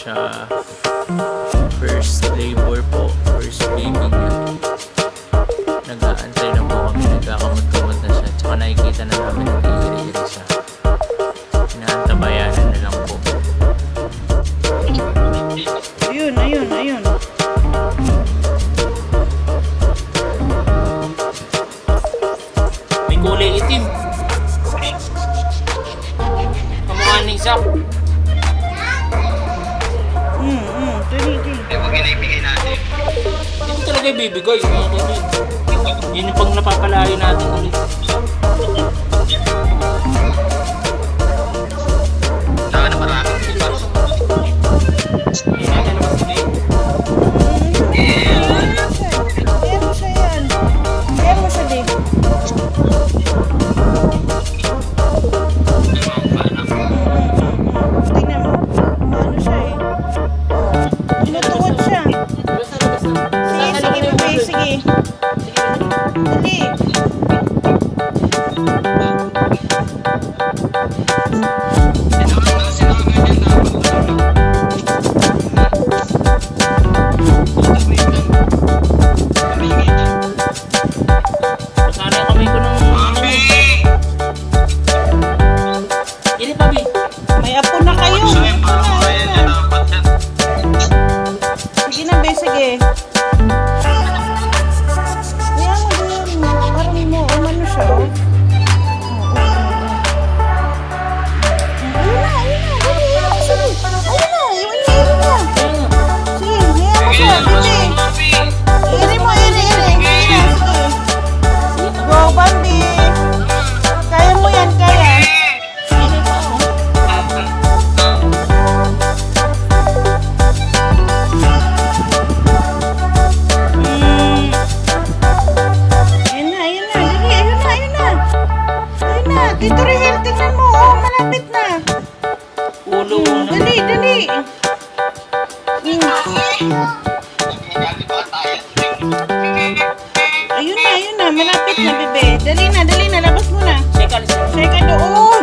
siya. First labor po. First baby niya. Nag-aantay na po kami. Nagkakamot-kamot na siya. Tsaka nakikita na namin na iri-iri siya. Inaantabayanan na lang po. Ayun, ayun, ayun. May kulay itim. Kamukha ni Zap. Tunigi. Eh, huwag ginibigay natin. Hindi mo talaga ibibigay. Yun yung pang napapalayo natin ulit. Saka na maraming iba. Hindi natin naman sila. Kaya mo siya yan. Kaya mo siya din. Tingnan mo. Ano siya eh. Inutuwad siya. Sige, sige, bebe. Sige. Dali. Masana yung kamay ko ng... Ini pa, Bi. May apo na kayo. Ayun, yan dapat yan. Sige na, be. Sige. Kaya mo din. Parang mo. Umano siya, oh. Ayun na, ayun na. Dali, ayun na siya. Ayun na, ayun na, ayun na. Sige, hayaan mo siya. Bibi. Iri mo, iri, iri. Sige na, sige. Go, Bambi. Kaya mo yan, kaya. Ayun na, ayun na. Dali, ayun na, ayun na. Ayun na. Tito Rahel, tingnan mo. Oh, malapit na. Ulo ko na. Dali, dali. Ayun na, ayun na. Malapit na, bebe. Dali na, labas mo na. Check alis na. Second, oh.